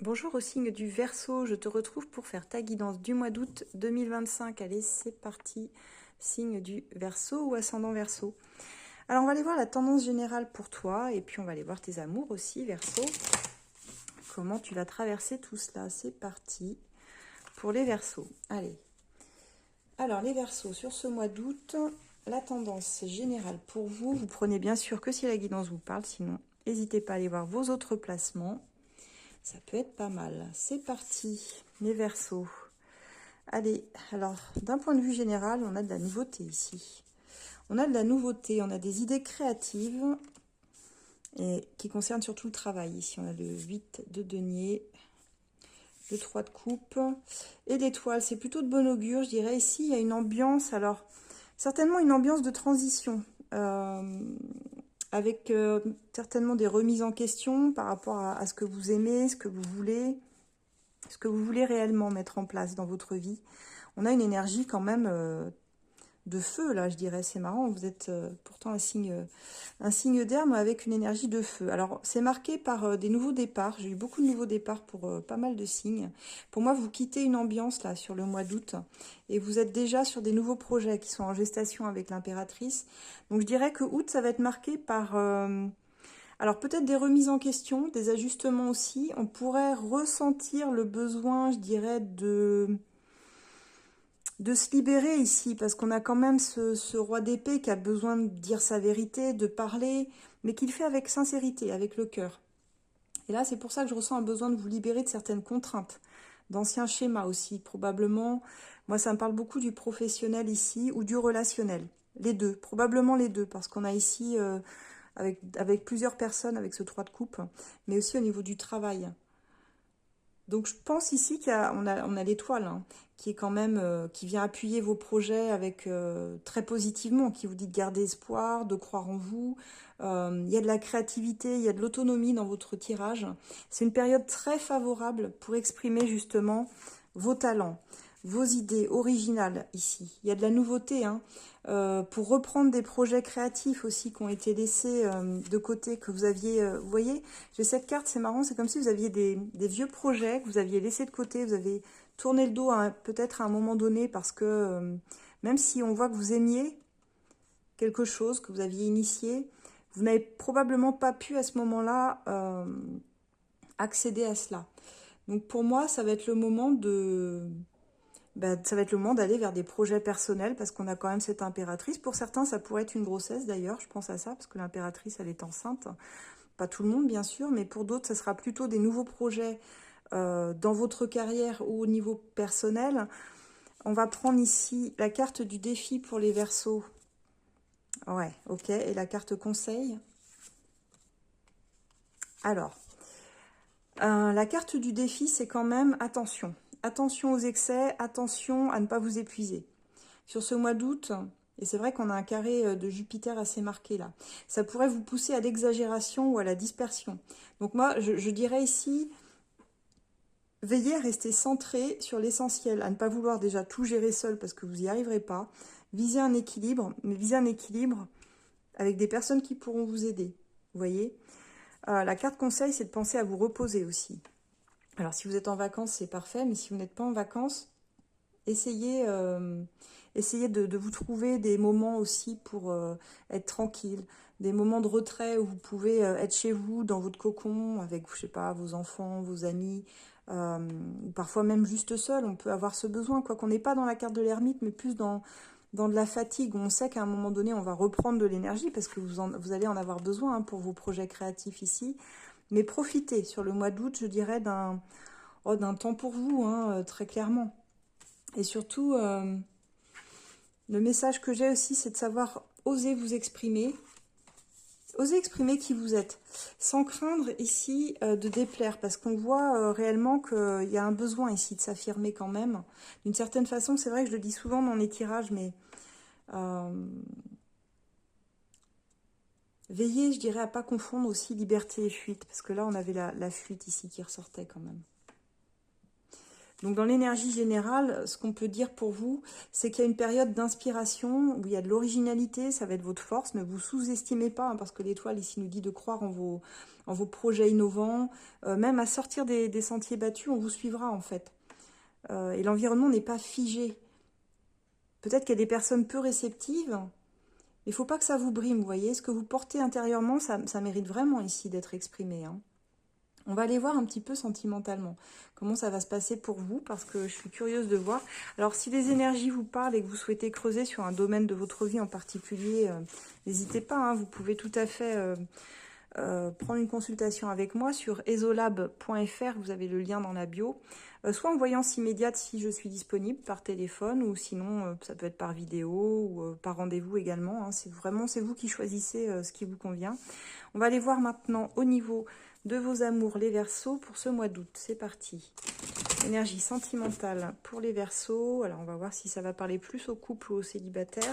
Bonjour au signe du Verseau, je te retrouve pour faire ta guidance du mois d'août 2025. Allez, c'est parti, signe du Verseau ou ascendant Verseau. Alors on va aller voir la tendance générale pour toi et puis on va aller voir tes amours aussi, Verseau. Comment tu vas traverser tout cela, c'est parti pour les Verseaux. Allez, alors les Verseaux, sur ce mois d'août, la tendance générale pour vous, vous prenez bien sûr que si la guidance vous parle, sinon n'hésitez pas à aller voir vos autres placements. Ça peut être pas mal. C'est parti, les Verseaux. Allez, alors, d'un point de vue général, on a de la nouveauté ici. On a de la nouveauté, on a des idées créatives et qui concernent surtout le travail. Ici, on a le 8 de denier, le 3 de coupe et l'étoile. C'est plutôt de bon augure, je dirais. Ici, il y a une ambiance, alors, certainement une ambiance de transition. Avec certainement des remises en question par rapport à ce que vous aimez, ce que vous voulez réellement mettre en place dans votre vie. On a une énergie quand même de feu, là, je dirais. C'est marrant, vous êtes pourtant un signe d'air, mais avec une énergie de feu. Alors, c'est marqué par des nouveaux départs. J'ai eu beaucoup de nouveaux départs pour pas mal de signes. Pour moi, vous quittez une ambiance, là, sur le mois d'août, et vous êtes déjà sur des nouveaux projets qui sont en gestation avec l'impératrice. Donc, je dirais que août, ça va être marqué par... alors peut-être des remises en question, des ajustements aussi. On pourrait ressentir le besoin, je dirais, de se libérer ici, parce qu'on a quand même ce roi d'épée qui a besoin de dire sa vérité, de parler, mais qu'il fait avec sincérité, avec le cœur. Et là, c'est pour ça que je ressens un besoin de vous libérer de certaines contraintes, d'anciens schémas aussi, probablement. Moi, ça me parle beaucoup du professionnel ici, ou du relationnel. Les deux, probablement les deux, parce qu'on a ici... avec plusieurs personnes, avec ce 3 de coupe, mais aussi au niveau du travail. Donc je pense ici qu'on a l'étoile, hein, qui est quand même, qui vient appuyer vos projets avec très positivement, qui vous dit de garder espoir, de croire en vous. Il y a de la créativité, il y a de l'autonomie dans votre tirage. C'est une période très favorable pour exprimer justement vos talents, vos idées originales ici. Il y a de la nouveauté, hein, pour reprendre des projets créatifs aussi qui ont été laissés de côté, que vous aviez, vous voyez, j'ai cette carte, c'est marrant, c'est comme si vous aviez des vieux projets que vous aviez laissés de côté, vous avez tourné le dos peut-être à un moment donné parce que même si on voit que vous aimiez quelque chose que vous aviez initié, vous n'avez probablement pas pu à ce moment-là accéder à cela. Donc pour moi, ça va être le moment ça va être le moment d'aller vers des projets personnels parce qu'on a quand même cette impératrice. Pour certains, ça pourrait être une grossesse d'ailleurs, je pense à ça, parce que l'impératrice, elle est enceinte. Pas tout le monde, bien sûr, mais pour d'autres, ça sera plutôt des nouveaux projets dans votre carrière ou au niveau personnel. On va prendre ici la carte du défi pour les Verseaux. Ouais, ok. Et la carte conseil. Alors, la carte du défi, c'est quand même attention. Attention aux excès, attention à ne pas vous épuiser. Sur ce mois d'août, et c'est vrai qu'on a un carré de Jupiter assez marqué là, ça pourrait vous pousser à l'exagération ou à la dispersion. Donc moi, je dirais ici, veillez à rester centré sur l'essentiel, à ne pas vouloir déjà tout gérer seul parce que vous n'y arriverez pas. Visez un équilibre, mais visez un équilibre avec des personnes qui pourront vous aider. Vous voyez, la carte conseil, c'est de penser à vous reposer aussi. Alors si vous êtes en vacances, c'est parfait, mais si vous n'êtes pas en vacances, essayez, essayez de vous trouver des moments aussi pour être tranquille, des moments de retrait où vous pouvez être chez vous, dans votre cocon, avec, je sais pas, vos enfants, vos amis, ou parfois même juste seul. On peut avoir ce besoin, quoi qu'on n'est pas dans la carte de l'ermite, mais plus dans de la fatigue, où on sait qu'à un moment donné, on va reprendre de l'énergie, parce que vous allez en avoir besoin hein, pour vos projets créatifs ici. Mais profitez sur le mois d'août, je dirais, d'un temps pour vous, hein, très clairement. Et surtout, le message que j'ai aussi, c'est de savoir oser vous exprimer. Osez exprimer qui vous êtes, sans craindre ici de déplaire, parce qu'on voit réellement qu'il y a un besoin ici de s'affirmer quand même. D'une certaine façon, c'est vrai que je le dis souvent dans les tirages, mais veillez, je dirais, à pas confondre aussi liberté et fuite, parce que là, on avait la fuite ici qui ressortait quand même. Donc dans l'énergie générale, ce qu'on peut dire pour vous, c'est qu'il y a une période d'inspiration où il y a de l'originalité, ça va être votre force. Ne vous sous-estimez pas, hein, parce que l'étoile ici nous dit de croire en vos projets innovants. Même à sortir des sentiers battus, on vous suivra en fait. Et l'environnement n'est pas figé. Peut-être qu'il y a des personnes peu réceptives, mais il ne faut pas que ça vous brime, vous voyez. Ce que vous portez intérieurement, ça mérite vraiment ici d'être exprimé, hein. On va aller voir un petit peu sentimentalement comment ça va se passer pour vous, parce que je suis curieuse de voir. Alors, si les énergies vous parlent et que vous souhaitez creuser sur un domaine de votre vie en particulier, n'hésitez pas, hein, vous pouvez tout à fait prendre une consultation avec moi sur esolab.fr, vous avez le lien dans la bio, soit en voyance immédiate si je suis disponible par téléphone, ou sinon ça peut être par vidéo ou par rendez-vous également, hein. C'est vous qui choisissez ce qui vous convient. On va aller voir maintenant au niveau de vos amours, les Verseaux, pour ce mois d'août. C'est parti. Énergie sentimentale pour les Verseaux. Alors, on va voir si ça va parler plus aux couples ou aux célibataires.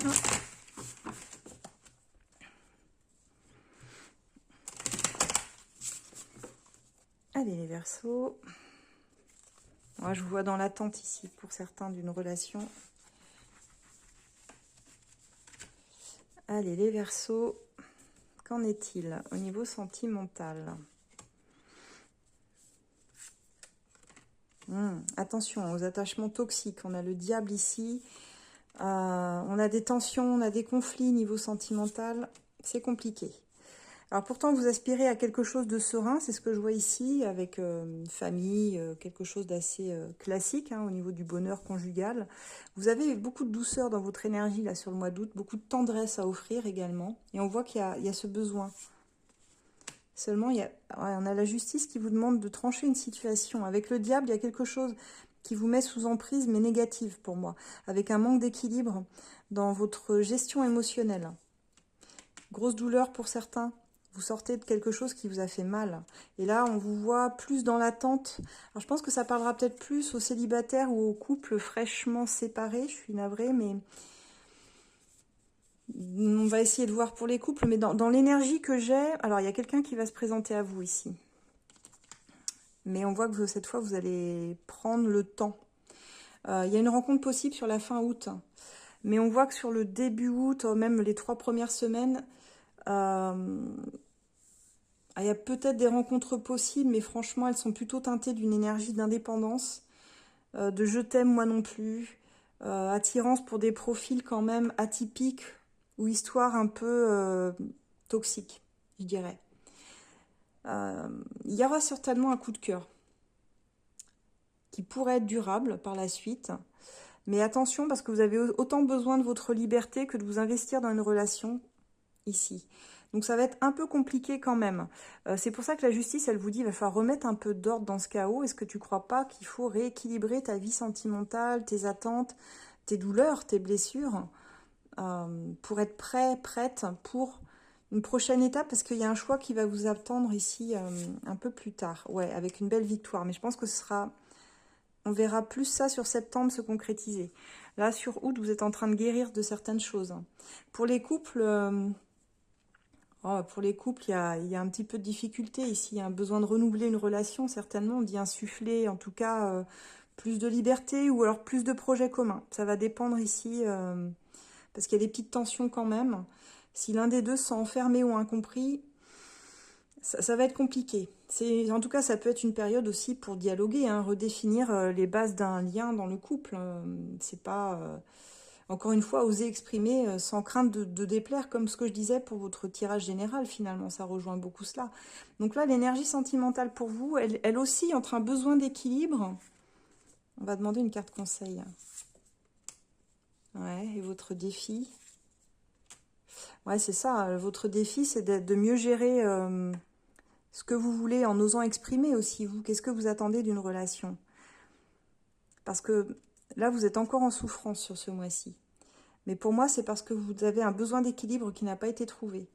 Allez, les Verseaux. Moi, je vous vois dans l'attente ici, pour certains, d'une relation. Allez, les Verseaux. Qu'en est-il au niveau sentimental ? Attention aux attachements toxiques. On a le diable ici. On a des tensions, on a des conflits niveau sentimental. C'est compliqué. Alors pourtant, vous aspirez à quelque chose de serein. C'est ce que je vois ici avec une famille, quelque chose d'assez classique, hein, au niveau du bonheur conjugal. Vous avez beaucoup de douceur dans votre énergie là sur le mois d'août. Beaucoup de tendresse à offrir également. Et on voit qu'il y a ce besoin. Seulement, on a la justice qui vous demande de trancher une situation. Avec le diable, il y a quelque chose qui vous met sous emprise, mais négative pour moi. Avec un manque d'équilibre dans votre gestion émotionnelle. Grosse douleur pour certains. Vous sortez de quelque chose qui vous a fait mal. Et là, on vous voit plus dans l'attente. Alors, je pense que ça parlera peut-être plus aux célibataires ou aux couples fraîchement séparés. Je suis navrée, mais... On va essayer de voir pour les couples, mais dans l'énergie que j'ai... Alors, il y a quelqu'un qui va se présenter à vous ici. Mais on voit que cette fois, vous allez prendre le temps. Il y a une rencontre possible sur la fin août. Mais on voit que sur le début août, même les 3 premières semaines, il y a peut-être des rencontres possibles, mais franchement, elles sont plutôt teintées d'une énergie d'indépendance, de je t'aime, moi non plus, attirance pour des profils quand même atypiques, ou histoire un peu toxique, je dirais. Il y aura certainement un coup de cœur qui pourrait être durable par la suite. Mais attention, parce que vous avez autant besoin de votre liberté que de vous investir dans une relation ici. Donc ça va être un peu compliqué quand même. C'est pour ça que la justice, elle vous dit, il va falloir remettre un peu d'ordre dans ce chaos. Est-ce que tu ne crois pas qu'il faut rééquilibrer ta vie sentimentale, tes attentes, tes douleurs, tes blessures, pour être prête pour une prochaine étape, parce qu'il y a un choix qui va vous attendre ici un peu plus tard. Ouais, avec une belle victoire. Mais je pense que ce sera... On verra plus ça sur septembre se concrétiser. Là, sur août, vous êtes en train de guérir de certaines choses. Pour les couples, il y a un petit peu de difficulté ici. Il y a un besoin de renouveler une relation, certainement. On dit insuffler, en tout cas, plus de liberté ou alors plus de projets communs. Ça va dépendre ici, parce qu'il y a des petites tensions quand même. Si l'un des deux se sent enfermé ou incompris, ça va être compliqué. En tout cas, ça peut être une période aussi pour dialoguer, hein, redéfinir les bases d'un lien dans le couple. C'est pas, encore une fois, oser exprimer sans crainte de déplaire, comme ce que je disais pour votre tirage général, finalement. Ça rejoint beaucoup cela. Donc là, l'énergie sentimentale pour vous, elle aussi, entre un besoin d'équilibre. On va demander une carte conseil. Ouais, et votre défi? Ouais, c'est ça. Votre défi, c'est de mieux gérer... ce que vous voulez en osant exprimer aussi, vous. Qu'est-ce que vous attendez d'une relation? Parce que là, vous êtes encore en souffrance sur ce mois-ci. Mais pour moi, c'est parce que vous avez un besoin d'équilibre qui n'a pas été trouvé.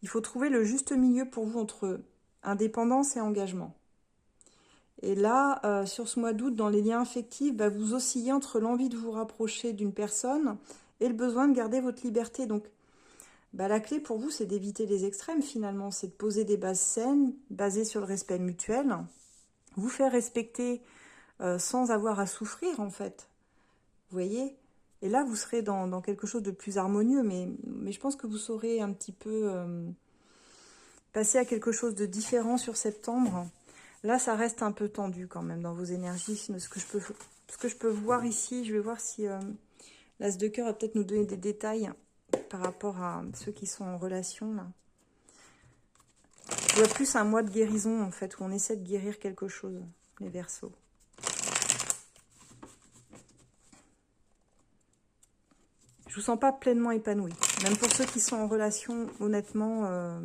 Il faut trouver le juste milieu pour vous entre indépendance et engagement. Et là, sur ce mois d'août, dans les liens affectifs, vous oscillez entre l'envie de vous rapprocher d'une personne et le besoin de garder votre liberté. Donc, la clé pour vous, c'est d'éviter les extrêmes finalement. C'est de poser des bases saines, basées sur le respect mutuel. Vous faire respecter sans avoir à souffrir en fait. Vous voyez? Et là, vous serez dans quelque chose de plus harmonieux, mais je pense que vous saurez un petit peu passer à quelque chose de différent sur septembre. Là, ça reste un peu tendu quand même dans vos énergies. Ce que je peux voir ici, je vais voir si l'As de cœur va peut-être nous donner des détails par rapport à ceux qui sont en relation, là. Je vois plus un mois de guérison, en fait, où on essaie de guérir quelque chose, les Verseaux. Je vous sens pas pleinement épanoui. Même pour ceux qui sont en relation, honnêtement,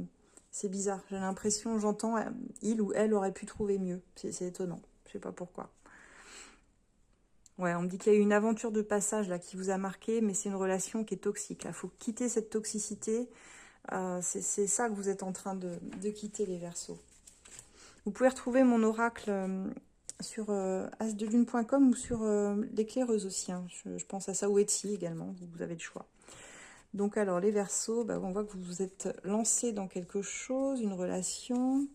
c'est bizarre. J'ai l'impression, j'entends, il ou elle aurait pu trouver mieux. C'est étonnant. Je sais pas pourquoi. Ouais, on me dit qu'il y a eu une aventure de passage là qui vous a marqué, mais c'est une relation qui est toxique. Il faut quitter cette toxicité. C'est ça que vous êtes en train de quitter, les Verseaux. Vous pouvez retrouver mon oracle sur asdelune.com ou sur l'éclaireuse aussi. Hein. Je pense à ça, ou Etsy également, vous avez le choix. Donc alors, les Verseaux, bah, on voit que vous vous êtes lancé dans quelque chose, une relation.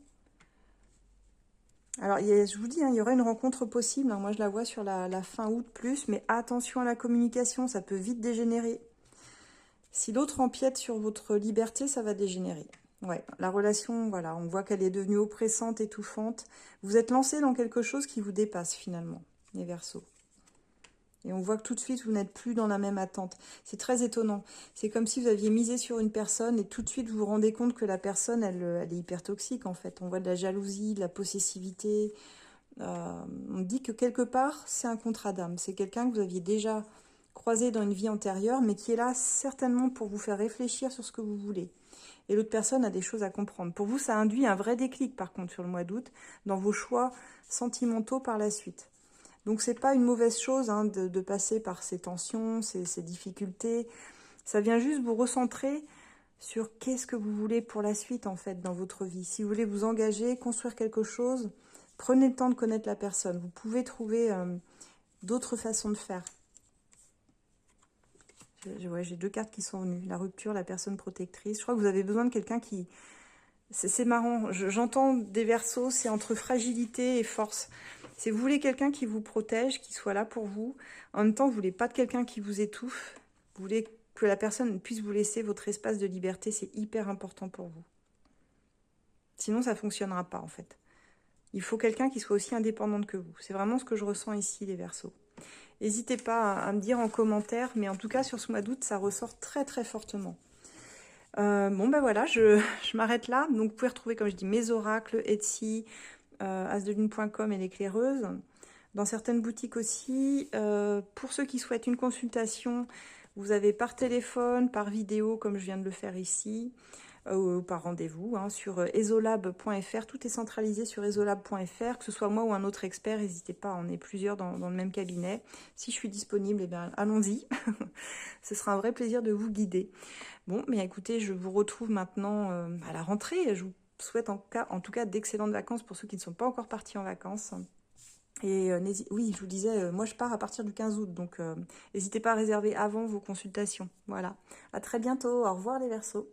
Alors, je vous dis, hein, il y aura une rencontre possible. Hein. Moi, je la vois sur la fin août plus, mais attention à la communication, ça peut vite dégénérer. Si l'autre empiète sur votre liberté, ça va dégénérer. Ouais, la relation, voilà, on voit qu'elle est devenue oppressante, étouffante. Vous êtes lancé dans quelque chose qui vous dépasse finalement, les Verseaux. Et on voit que tout de suite, vous n'êtes plus dans la même attente. C'est très étonnant. C'est comme si vous aviez misé sur une personne et tout de suite, vous vous rendez compte que la personne, elle est hyper toxique en fait. On voit de la jalousie, de la possessivité. On dit que quelque part, c'est un contrat d'âme. C'est quelqu'un que vous aviez déjà croisé dans une vie antérieure, mais qui est là certainement pour vous faire réfléchir sur ce que vous voulez. Et l'autre personne a des choses à comprendre. Pour vous, ça induit un vrai déclic, par contre, sur le mois d'août, dans vos choix sentimentaux par la suite. Donc, c'est pas une mauvaise chose hein, de passer par ces tensions, ces difficultés. Ça vient juste vous recentrer sur qu'est-ce que vous voulez pour la suite, en fait, dans votre vie. Si vous voulez vous engager, construire quelque chose, prenez le temps de connaître la personne. Vous pouvez trouver d'autres façons de faire. J'ai deux cartes qui sont venues. La rupture, la personne protectrice. Je crois que vous avez besoin de quelqu'un qui... C'est marrant. J'entends des Verseaux, c'est entre fragilité et force. Si vous voulez quelqu'un qui vous protège, qui soit là pour vous, en même temps, vous voulez pas de quelqu'un qui vous étouffe. Vous voulez que la personne puisse vous laisser votre espace de liberté. C'est hyper important pour vous. Sinon, ça ne fonctionnera pas, en fait. Il faut quelqu'un qui soit aussi indépendante que vous. C'est vraiment ce que je ressens ici, les Verseaux. N'hésitez pas à me dire en commentaire, mais en tout cas, sur ce mois d'août, ça ressort très, très fortement. Bon, ben voilà, je m'arrête là. Donc, vous pouvez retrouver, comme je dis, mes oracles, Etsy, asdelune.com et l'éclaireuse. Dans certaines boutiques aussi. Pour ceux qui souhaitent une consultation, vous avez par téléphone, par vidéo, comme je viens de le faire ici, ou par rendez-vous, hein, sur esolab.fr. Tout est centralisé sur esolab.fr, que ce soit moi ou un autre expert, n'hésitez pas, on est plusieurs dans le même cabinet. Si je suis disponible, eh bien, allons-y. Ce sera un vrai plaisir de vous guider. Bon, mais écoutez, je vous retrouve maintenant à la rentrée. Je vous souhaite en tout cas d'excellentes vacances pour ceux qui ne sont pas encore partis en vacances. Et oui, je vous disais, moi je pars à partir du 15 août, donc n'hésitez pas à réserver avant vos consultations. Voilà, à très bientôt, au revoir les Verseaux.